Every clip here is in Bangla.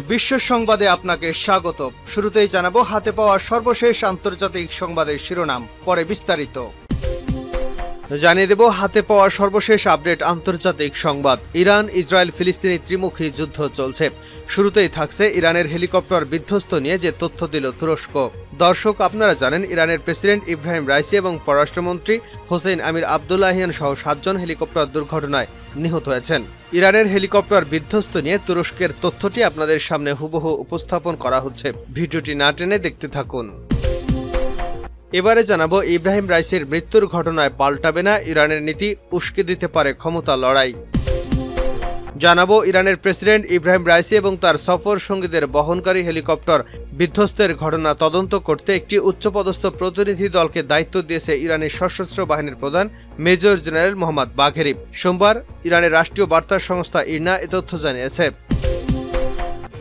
বিশ্ব সংবাদে আপনাকে স্বাগত। শুরুতেই জানাবো হাতে পাওয়া সর্বশেষ আন্তর্জাতিক সংবাদের শিরোনাম, পরে বিস্তারিত। জানিয়ে দেব হাতে পাওয়া সর্বশেষ আপডেট আন্তর্জাতিক সংবাদ। ইরান ইসরায়েল ফিলিস্তিনি ত্রিমুখী যুদ্ধ চলছে। শুরুতেই থাকছে ইরানের হেলিকপ্টার বিধ্বস্ত নিয়ে যে তথ্য দিল তুরস্ক। দর্শক, আপনারা জানেন ইরানের প্রেসিডেন্ট ইব্রাহিম রাইসি এবং পররাষ্ট্রমন্ত্রী হোসেন আমির আবদুল্লাহিয়ান সহ 7 জন হেলিকপ্টার দুর্ঘটনায় নিহত হয়েছেন। ইরানের হেলিকপ্টার বিধ্বস্ত নিয়ে তুরস্কের তথ্যটি আপনাদের সামনে হুবহু উপস্থাপন করা হচ্ছে। ভিডিওটি না টেনে দেখতে থাকুন। এবারে জানাবো ইব্রাহিম রাইসির মৃত্যুর ঘটনায় পাল্টাবে না ইরানের নীতি, উস্কে দিতে পারে ক্ষমতা লড়াই। জানাবো ইরানের প্রেসিডেন্ট ইব্রাহিম রাইসি এবং তার সফর সঙ্গীদের বহনকারী হেলিকপ্টার বিধ্বস্তের ঘটনা তদন্ত করতে একটি উচ্চপদস্থ প্রতিনিধি দলকে দায়িত্ব দিয়েছে ইরানের সশস্ত্র বাহিনীর প্রধান মেজর জেনারেল মোহাম্মদ বাঘেরি। সোমবার ইরানের রাষ্ট্রীয় বার্তা সংস্থা ইরনা এ তথ্য জানিয়েছে।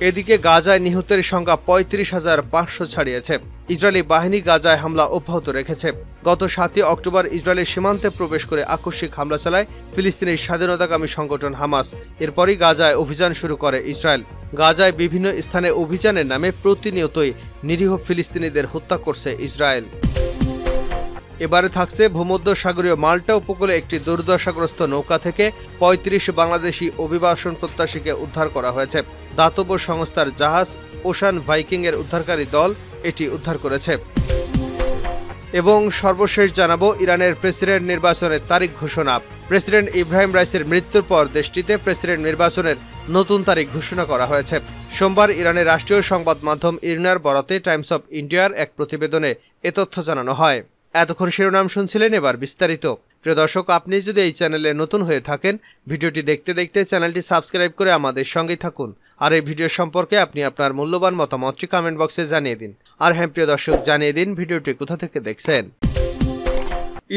এদিকে গাজায় নিহতের সংখ্যা ৩৫,৫০০ ছাড়িয়েছে। ইসরায়েলি বাহিনী গাজায় হামলা অব্যাহত রেখেছে। গত ৭ অক্টোবর ইসরায়েলের সীমান্তে প্রবেশ করে আকস্মিক হামলা চালায় ফিলিস্তিনের স্বাধীনতাকামী সংগঠন হামাস। এরপরই গাজায় অভিযান শুরু করে ইসরায়েল। গাজায় বিভিন্ন স্থানে অভিযানের নামে প্রতিনিয়তই নিরীহ ফিলিস্তিনিদের হত্যা করছে ইসরায়েল। এবারে থাকছে ভূমধ্যসাগরীয় মাল্টা উপকূলে একটি দুর্দশাগ্রস্ত নৌকা থেকে ৩৫ বাংলাদেশি অভিবাসন প্রত্যাশীকে উদ্ধার করা হয়েছে। দাতব্য সংস্থার জাহাজ ওশান ভাইকিং এর উদ্ধারকারী দল এটি উদ্ধার করেছে। এবং সর্বশেষ জানাবো ইরানের প্রেসিডেন্ট নির্বাচনের তারিখ ঘোষণা। প্রেসিডেন্ট ইব্রাহিম রাইসির মৃত্যুর পর দেশটিতে প্রেসিডেন্ট নির্বাচনের নতুন তারিখ ঘোষণা করা হয়েছে। সোমবার ইরানের রাষ্ট্রীয় সংবাদ মাধ্যম ইরনার বরাতে টাইমস অব ইন্ডিয়ার এক প্রতিবেদনে এ তথ্য জানানো হয়। এতক্ষণ শিরোনাম শুনছিলেন, এবার বিস্তারিত। প্রিয় দর্শক, আপনি যদি এই চ্যানেলে নতুন হয়ে থাকেন, ভিডিওটি দেখতে দেখতে চ্যানেলটি সাবস্ক্রাইব করে আমাদের সঙ্গেই থাকুন। আর এই ভিডিও সম্পর্কে আপনি আপনার মূল্যবান মতামতটি কমেন্ট বক্সে জানিয়ে দিন। আর হ্যাঁ প্রিয় দর্শক, জানিয়ে দিন ভিডিওটি কোথা থেকে দেখছেন।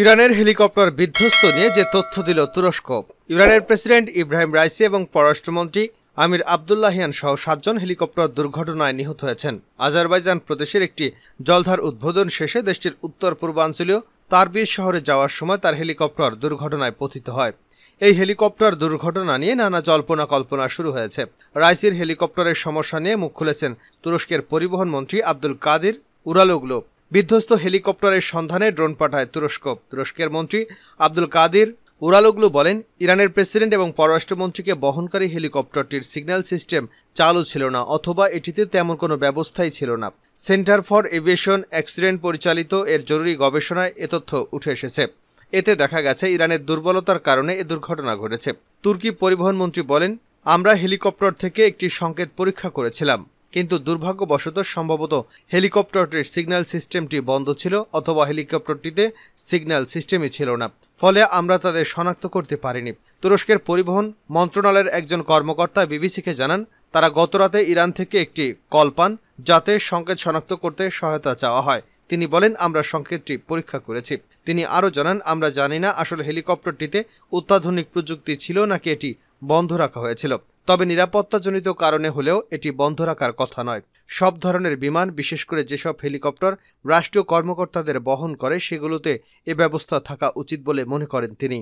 ইরানের হেলিকপ্টার বিধ্বস্ত নিয়ে যে তথ্য দিল তুরস্ক। ইরানের প্রেসিডেন্ট ইব্রাহিম রাইসি এবং পররাষ্ট্রমন্ত্রী আমির আবদুল্লাহিয়ান সহ 7 জন হেলিকপ্টার দুর্ঘটনায় নিহত হয়েছেন। আজারবাইজান প্রদেশের একটি জলধার উদ্বোধন শেষে দেশটির উত্তর পূর্বাঞ্চলীয় তারবিজ শহরে যাওয়ার সময় তার হেলিকপ্টার দুর্ঘটনায় পতিত হয়। এই হেলিকপ্টার দুর্ঘটনা নিয়ে নানা জল্পনা কল্পনা শুরু হয়েছে। রাইসির হেলিকপ্টারের সমস্যা নিয়ে মুখ খুলেছেন তুরস্কের পরিবহন মন্ত্রী আব্দুল কাদির উরালুগলু। বিধ্বস্ত হেলিকপ্টারের সন্ধানে ড্রোন পাঠায় তুরস্ক। তুরস্কের মন্ত্রী আব্দুল কাদির উরালুগলু বলেন, ইরানের প্রেসিডেন্ট এবং পররাষ্ট্রমন্ত্রীকে বহনকারী হেলিকপ্টারটির সিগন্যাল সিস্টেম চালু ছিল না, অথবা এটিতে তেমন কোনো ব্যবস্থাই ছিল না। সেন্টার ফর এভিয়েশন অ্যাক্সিডেন্ট পরিচালিত এর জরুরি গবেষণায় এ তথ্য উঠে এসেছে। এতে দেখা গেছে ইরানের দুর্বলতার কারণে এ দুর্ঘটনা ঘটেছে। তুর্কি পরিবহন মন্ত্রী বলেন, আমরা হেলিকপ্টার থেকে একটি সংকেত পরীক্ষা করেছিলাম, কিন্তু দুর্ভাগ্যবশত সম্ভবত হেলিকপ্টারটির সিগন্যাল সিস্টেমটি বন্ধ ছিল, অথবা হেলিকপ্টারটিতে সিগন্যাল সিস্টেমই ছিল না, ফলে আমরা তাদের শনাক্ত করতে পারিনি। তুরস্কের পরিবহন মন্ত্রণালয়ের একজন কর্মকর্তা বিবিসিকে জানান, তারা গতরাতে ইরান থেকে একটি কল পান যাতে সংকেত শনাক্ত করতে সহায়তা চাওয়া হয়। তিনি বলেন, আমরা সংকেতটি পরীক্ষা করেছি। তিনি আরও জানান, আমরা জানি না আসলে হেলিকপ্টারটিতে অত্যাধুনিক প্রযুক্তি ছিল নাকি এটি বন্ধ রাখা হয়েছিল, তবে নিরাপত্তাজনিত কারণে হলেও এটি বন্ধ রাখার কথা নয়। সব ধরনের বিমান, বিশেষ করে যেসব হেলিকপ্টার রাষ্ট্রীয় কর্মকর্তাদের বহন করে, সেগুলোতে এ ব্যবস্থা থাকা উচিত বলে মনে করেন তিনি।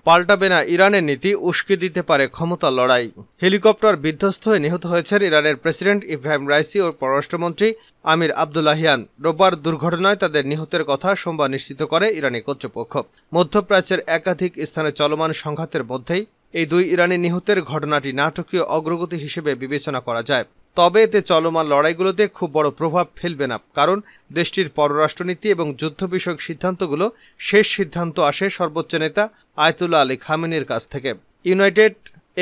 পাল্টাবে না ইরানের নীতি, উস্কে দিতে পারে ক্ষমতা লড়াই। হেলিকপ্টার বিধ্বস্ত হয়ে নিহত হয়েছেন ইরানের প্রেসিডেন্ট ইব্রাহিম রাইসি ও পররাষ্ট্রমন্ত্রী আমির আবদুল্লাহিয়ান। রোববার দুর্ঘটনায় তাদের নিহতের কথা সোমবার নিশ্চিত করে ইরানি কর্তৃপক্ষ। মধ্যপ্রাচ্যের একাধিক স্থানে চলমান সংঘাতের মধ্যেই এই দুই ইরানি নিহতের ঘটনাটি নাটকীয় অগ্রগতি হিসেবে বিবেচনা করা যায়। তবে এতে চলমান লড়াইগুলোতে খুব বড় প্রভাব ফেলবে না, কারণ দেশটির পররাষ্ট্রনীতি এবং যুদ্ধ বিষয়ক সিদ্ধান্তগুলো শেষ সিদ্ধান্ত আসে সর্বোচ্চ নেতা আয়াতুল্লাহ আলী খামেনির কাছ থেকে। ইউনাইটেড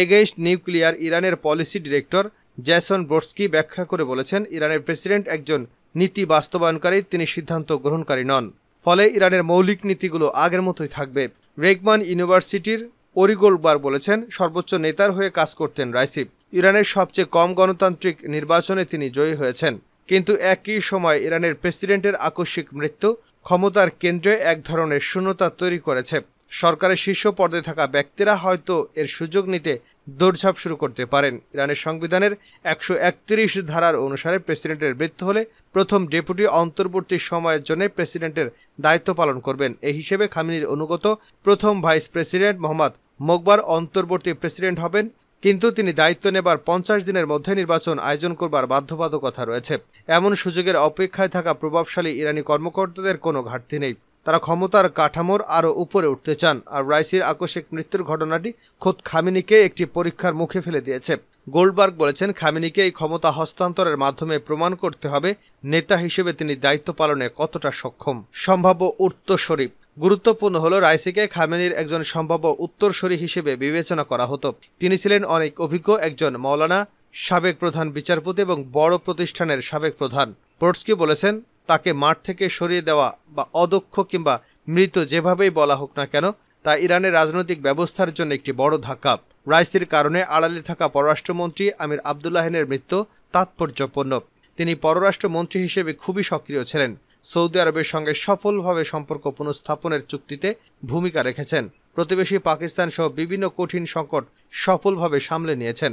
এগেইনস্ট নিউক্লিয়ার ইরানের পলিসি ডিরেক্টর জ্যাসন ব্রোডস্কি ব্যাখ্যা করে বলেছেন, ইরানের প্রেসিডেন্ট একজন নীতি বাস্তবায়নকারী, তিনি সিদ্ধান্ত গ্রহণকারী নন। ফলে ইরানের মৌলিক নীতিগুলো আগের মতোই থাকবে। রেগমান ইউনিভার্সিটির ওরিগোলবার বলেছেন, সর্বোচ্চ নেতার হয়ে কাজ করতেন রাইসি। ইরানের সবচেয়ে কম গণতান্ত্রিক নির্বাচনে তিনি জয়ী হয়েছেন, কিন্তু একই সময় ইরানের প্রেসিডেন্টের আকস্মিক মৃত্যু ক্ষমতার কেন্দ্রে এক ধরনের শূন্যতা তৈরি করেছে। সরকারের শীর্ষ পর্যায়ে থাকা ব্যক্তিরা হয়তো এর সুযোগ নিতে দৌড়ঝাঁপ শুরু করতে পারেন। ইরানের সংবিধানের 131 ধারার অনুসারে প্রেসিডেন্টের মৃত্যু হলে প্রথম ডেপুটি অন্তর্বর্তী সময়ের জন্য প্রেসিডেন্টের দায়িত্ব পালন করবেন। এই হিসেবে খামেনির অনুগত প্রথম ভাইস প্রেসিডেন্ট মোহাম্মদ মোকবার অন্তর্বর্তী প্রেসিডেন্ট হবেন। কিন্তু তিনি দায়িত্ব নেবার 50 দিনের মধ্যে নির্বাচন আয়োজন করবার বাধ্যবাধকতা রয়েছে। এমন সুযোগের অপেক্ষায় থাকা প্রভাবশালী ইরানি কর্মকর্তাদের কোনো ঘাটতি নেই। তারা ক্ষমতার কাঠামোর আরও উপরে উঠতে চান। আর রাইসির আকস্মিক মৃত্যুর ঘটনাটি খোদ খামেনিকে একটি পরীক্ষার মুখে ফেলে দিয়েছে। গোল্ডবার্গ বলেছেন, খামেনিকে এই ক্ষমতা হস্তান্তরের মাধ্যমে প্রমাণ করতে হবে নেতা হিসেবে তিনি দায়িত্ব পালনে কতটা সক্ষম। সম্ভাব্য উত্তরসূরি গুরুত্বপূর্ণ হল, রাইসিকে খামেনির একজন সম্ভাব্য উত্তরসূরি হিসেবে বিবেচনা করা হতো। তিনি ছিলেন অনেক অভিজ্ঞ একজন মৌলানা, সাবেক প্রধান বিচারপতি এবং বড় প্রতিষ্ঠানের সাবেক প্রধান। পোটস্কি বলেছেন, তাকে মাঠ থেকে সরিয়ে দেওয়া বা অদক্ষ কিংবা মৃত যেভাবেই বলা হোক না কেন, তা ইরানের রাজনৈতিক ব্যবস্থার জন্য একটি বড় ধাক্কা। রাইসির কারণে আড়ালে থাকা পররাষ্ট্রমন্ত্রী আমির আবদুল্লাহিয়ানের মৃত্যু তাৎপর্যপূর্ণ। তিনি পররাষ্ট্রমন্ত্রী হিসেবে খুবই সক্রিয় ছিলেন। সৌদি আরবের সঙ্গে সফলভাবে সম্পর্ক পুনঃস্থাপনের চুক্তিতে ভূমিকা রেখেছেন। প্রতিবেশী পাকিস্তান সহ বিভিন্ন কঠিন সংকট সফলভাবে সামলে নিয়েছেন।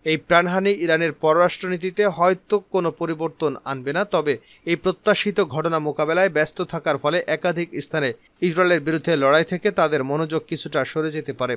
এই প্রাণহানি ইরানের পররাষ্ট্রনীতিতে হয়তো কোনো পরিবর্তন আনবে না, তবে এই প্রত্যাশিত ঘটনা মোকাবেলায় ব্যস্ত থাকার ফলে একাধিক স্থানে ইসরায়েলের বিরুদ্ধে লড়াই থেকে তাদের মনোযোগ কিছুটা সরে যেতে পারে।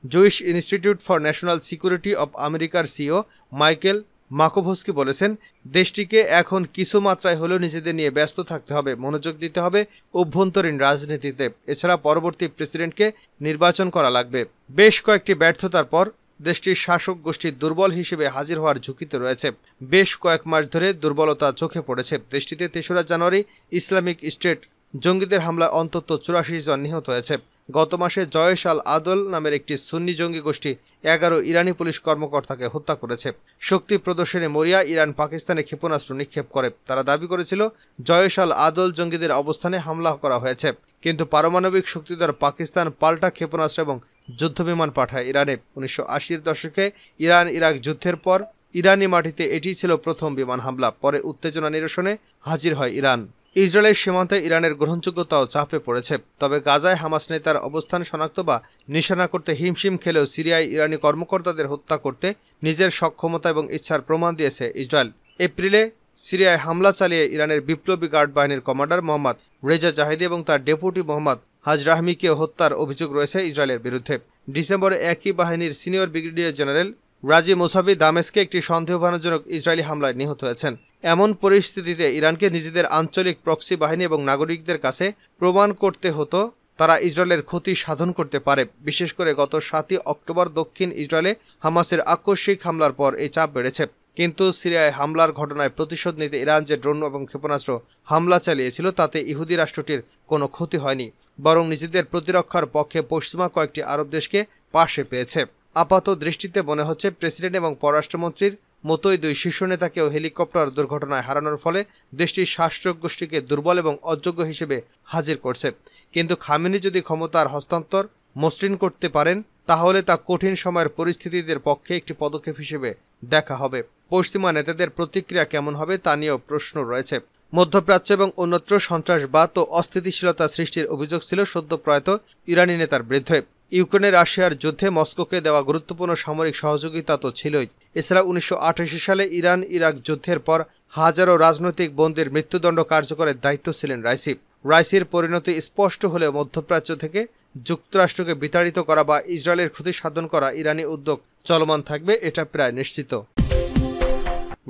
Jewish institute for national security of আমেরিকার সিইও মাইকেল মাকোভস্কি বলেছেন, দেশটিকে এখন কিছু মাত্রায় হলেও নিজেদের নিয়ে ব্যস্ত থাকতে হবে, মনোযোগ দিতে হবে অভ্যন্তরীণ রাজনীতিতে। এছাড়া পরবর্তী প্রেসিডেন্টকে নির্বাচন করা লাগবে। বেশ কয়েকটি ব্যর্থতার পর দেশটির শাসক গোষ্ঠী দুর্বল হিসেবে হাজির হওয়ার ঝুঁকিতে রয়েছে। বেশ কয়েক মাস ধরে দুর্বলতা চোখে পড়েছে। দেশটিতে ৩রা জানুয়ারি ইসলামিক স্টেট জঙ্গিদের হামলায় অন্তত ৮৪ জন নিহত হয়েছে। গত মাসে জয়েশ আল আদল নামের একটি সুন্নি জঙ্গি গোষ্ঠী 11 ইরানি পুলিশ কর্মকর্তাকে হত্যা করেছে। শক্তি প্রদর্শনে মরিয়া ইরান পাকিস্তানে ক্ষেপণাস্ত্র নিক্ষেপ করে। তারা দাবি করেছিল জয়েশ আল আদল জঙ্গিদের অবস্থানে হামলা করা হয়েছে, কিন্তু পারমাণবিক শক্তিধর পাকিস্তান পাল্টা ক্ষেপণাস্ত্র এবং যুদ্ধবিমান পাঠায় ইরানে। 1980-এর দশকে ইরান ইরাক যুদ্ধের পর ইরানি মাটিতে এটি ছিল প্রথম বিমান হামলা। পরে উত্তেজনা নিরসনে হাজির হয় ইরান। ইসরায়েলের সীমান্তে ইরানের গ্রহণযোগ্যতাও চাপে পড়েছে। তবে গাজায় হামাস নেতার অবস্থান শনাক্ত বা নিশানা করতে হিমশিম খেলেও সিরিয়ায় ইরানি কর্মকর্তাদের হত্যা করতে নিজের সক্ষমতা এবং ইচ্ছার প্রমাণ দিয়েছে ইসরায়েল। এপ্রিলে সিরিয়ায় হামলা চালিয়ে ইরানের বিপ্লবী গার্ড বাহিনীর কমান্ডার মোহাম্মদ রেজা জাহিদি এবং তার ডেপুটি মোহাম্মদ হাজ রাহমিকে হত্যার অভিযোগ রয়েছে ইসরায়েলের বিরুদ্ধে। ডিসেম্বরে একই বাহিনীর সিনিয়র ব্রিগেডিয়ার জেনারেল রাজি মোসাবি দামেস্কে একটি সন্দেহভাজনক ইসরায়েলি হামলায় নিহত হয়েছেন। এমন পরিস্থিতিতে ইরানকে নিজেদের আঞ্চলিক প্রক্সি বাহিনী এবং নাগরিকদের কাছে প্রমাণ করতে হতো তারা ইসরায়েলের ক্ষতি সাধন করতে পারে। বিশেষ করে গত 7 অক্টোবর দক্ষিণ ইসরায়েলে হামাসের আকস্মিক হামলার পর এই চাপ বেড়েছে। কিন্তু সিরিয়ায় হামলার ঘটনায় প্রতিশোধ নিতে ইরান যে ড্রোন এবং ক্ষেপণাস্ত্র হামলা চালিয়েছিল তাতে ইহুদি রাষ্ট্রটির কোনো ক্ষতি হয়নি, বরং নিজেদের প্রতিরক্ষার পক্ষে পশ্চিমা কয়েকটি আরব দেশকে পাশে পেয়েছে। আপাত দৃষ্টিতে মনে হচ্ছে প্রেসিডেন্ট এবং পররাষ্ট্রমন্ত্রীর মতোই 2 শীর্ষ নেতাকেও হেলিকপ্টার দুর্ঘটনায় হারানোর ফলে দেশটির শাসক গোষ্ঠীকে দুর্বল এবং অযোগ্য হিসেবে হাজির করছে। কিন্তু খামেনি যদি ক্ষমতার হস্তান্তর মসৃণ করতে পারেন, তাহলে তা কঠিন সময়ের পরিস্থিতিদের পক্ষে একটি পদক্ষেপ হিসেবে দেখা হবে। পশ্চিমা নেতাদের প্রতিক্রিয়া কেমন হবে তা নিয়েও প্রশ্ন রয়েছে। মধ্যপ্রাচ্য এবং অন্যত্র সন্ত্রাসবাদ ও অস্থিতিশীলতা সৃষ্টির অভিযোগ ছিল সদ্য প্রয়াত ইরানি নেতার বিরুদ্ধে। ইউক্রেনে রাশিয়ার যুদ্ধে মস্কোকে দেওয়া গুরুত্বপূর্ণ সামরিক সহযোগিতা তো ছিলই। এছাড়া 1988 সালে ইরান ইরাক যুদ্ধের পর হাজারো রাজনৈতিক বন্দীর মৃত্যুদণ্ড কার্যকরের দায়িত্ব ছিলেন রাইসি। রাইসির পরিণতি স্পষ্ট হলেও মধ্যপ্রাচ্য থেকে যুক্তরাষ্ট্রকে বিতাড়িত করা বা ইসরায়েলের ক্ষতি সাধন করা ইরানি উদ্যোগ চলমান থাকবে, এটা প্রায় নিশ্চিত।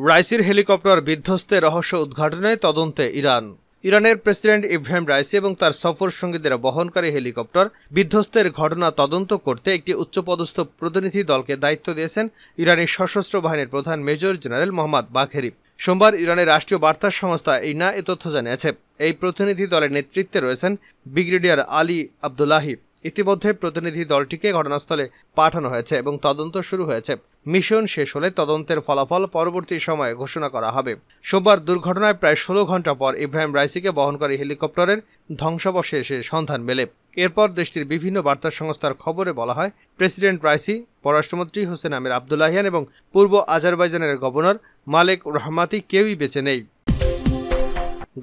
রাইসির হেলিকপ্টার বিধ্বস্তের রহস্য উদ্ঘাটনে তদন্তে ইরান। ইরানের প্রেসিডেন্ট ইব্রাহিম রাইসি এবং তার সফর সঙ্গীদের বহনকারী হেলিকপ্টার বিধ্বস্তের ঘটনা তদন্ত করতে একটি উচ্চপদস্থ প্রতিনিধি দলকে দায়িত্ব দিয়েছেন ইরানের সশস্ত্র বাহিনীর প্রধান মেজর জেনারেল মোহাম্মদ বাঘেরি। সোমবার ইরানের রাষ্ট্রীয় বার্তা সংস্থা ইনা এ তথ্য জানিয়েছে। এই প্রতিনিধি দলের নেতৃত্বে রয়েছেন ব্রিগেডিয়ার আলী আবদুল্লাহি। ইতিমধ্যে প্রতিনিধি দলটিকে ঘটনাস্থলে পাঠানো হয়েছে এবং তদন্ত শুরু হয়েছে। মিশন শেষ হলে তদন্তের ফলাফল পরবর্তী সময়ে ঘোষণা করা হবে। সোমবার দুর্ঘটনায় প্রায় 16 ঘন্টা পর ইব্রাহিম রাইসিকে বহনকারী হেলিকপ্টারের ধ্বংসাবশেষে সন্ধান মেলে। এরপর দেশটির বিভিন্ন বার্তা সংস্থার খবরে বলা হয়, প্রেসিডেন্ট রাইসি, পররাষ্ট্রমন্ত্রী হোসেন আমির আবদুল্লাহিয়ান এবং পূর্ব আজারবাইজানের গভর্নর মালেক রহমাতি কেউই বেঁচে নেই।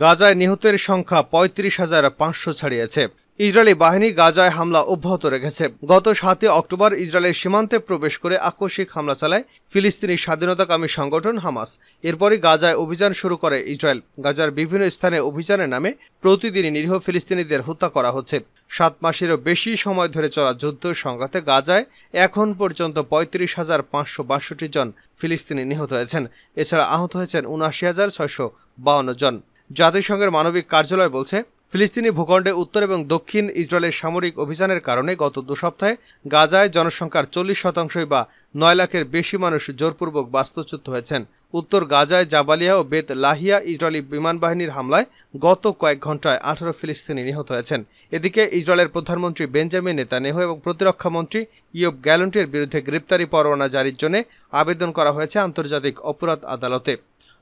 গাজায় নিহতের সংখ্যা 35,500 ছাড়িয়েছে। ইসরায়েলি বাহিনী গাজায় হামলা অব্যাহত রেখেছে। গত 7 অক্টোবর ইসরায়েলের সীমান্তে প্রবেশ করে আকস্মিক হামলা চালায় ফিলিস্তিনি স্বাধীনতাকামী সংগঠন হামাস। এরপরই গাজায় অভিযান শুরু করে ইসরায়েল। গাজার বিভিন্ন স্থানে অভিযানের নামে প্রতিদিনই নিরীহ ফিলিস্তিনিদের হত্যা করা হচ্ছে। 7 মাসেরও বেশি সময় ধরে চলা যুদ্ধ সংঘাতে গাজায় এখন পর্যন্ত 35,562 জন ফিলিস্তিনি নিহত হয়েছেন। এছাড়া আহত হয়েছেন 79,652 জন। জাতিসংঘের মানবিক কার্যালয় বলছে, ফিলিস্তিনি ভূখণ্ডে উত্তর এবং দক্ষিণ ইসরায়েলের সামরিক অভিযানের কারণে গত 2 সপ্তাহে গাজায় জনসংখ্যার 40% বা 9 লাখের বেশি মানুষ জোরপূর্বক বাস্তুচ্যুত হয়েছেন। উত্তর গাজায় জাবালিয়া ও বেত লাহিয়া ইসরায়েলি বিমান বাহিনীর হামলায় গত কয়েক ঘন্টায় 18 ফিলিস্তিনি নিহত হয়েছেন। এদিকে ইসরায়েলের প্রধানমন্ত্রী বেঞ্জামিন নেতানিয়াহু এবং প্রতিরক্ষা মন্ত্রী ইয়োব গ্যালন্টের বিরুদ্ধে গ্রেপ্তারি পরোয়ানা জারির জন্য আবেদন করা হয়েছে আন্তর্জাতিক অপরাধ আদালতে।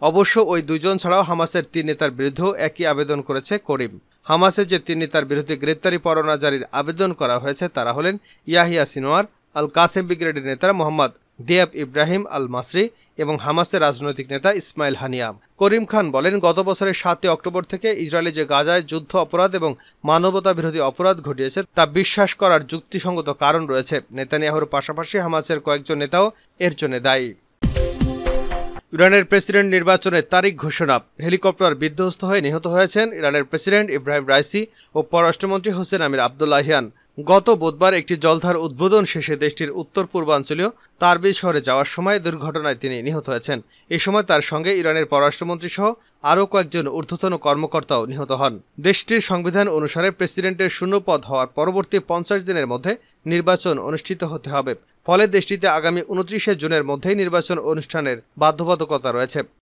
অবশ্য ওই দুজন ছাড়াও হামাসের 3 নেতার বিরুদ্ধেও একই আবেদন করেছে করিম। হামাসের যে 3 নেতার বিরুদ্ধে গ্রেপ্তারি পরোয়ানা জারির আবেদন করা হয়েছে তারা হলেন ইয়াহিয়া সিনোয়ার, আল কাসেম ব্রিগেডের নেতা মোহাম্মদ দিয়াব ইব্রাহিম আল মাসরি এবং হামাসের রাজনৈতিক নেতা ইসমাইল হানিয়া। করিম খান বলেন, গত বছরের 7 অক্টোবর থেকে ইসরায়েলে যে গাজায় যুদ্ধ অপরাধ এবং মানবতা বিরোধী অপরাধ ঘটিয়েছে তা বিশ্বাস করার যুক্তিসঙ্গত কারণ রয়েছে। নেতানিয়াহুর পাশাপাশি হামাসের কয়েকজন নেতাও এর জন্য দায়ী। ইরানের প্রেসিডেন্ট নির্বাচনের তারিখ ঘোষণা। হেলিকপ্টার বিধ্বস্ত হয়ে নিহত হয়েছেন ইরানের প্রেসিডেন্ট ইব্রাহিম রাইসি ও পররাষ্ট্রমন্ত্রী হোসেন আমির আবদুল্লাহিয়ান। গত বুধবার একটি জলধার উদ্বোধন শেষে দেশটির উত্তর পূর্বাঞ্চলীয় তারবিজ শহরে যাওয়ার সময় দুর্ঘটনায় তিনি নিহত হয়েছেন। এই সময় তার সঙ্গে ইরানের পররাষ্ট্রমন্ত্রী সহ আরও কয়েকজন ঊর্ধ্বতন কর্মকর্তাও নিহত হন। দেশটির সংবিধান অনুসারে প্রেসিডেন্টের শূন্যপদ হওয়ার পরবর্তী 50 দিনের মধ্যে নির্বাচন অনুষ্ঠিত হতে হবে। ফলে দেশটিতে আগামী 29 জুনের মধ্যেই নির্বাচন অনুষ্ঠানের বাধ্যবাধকতা রয়েছে।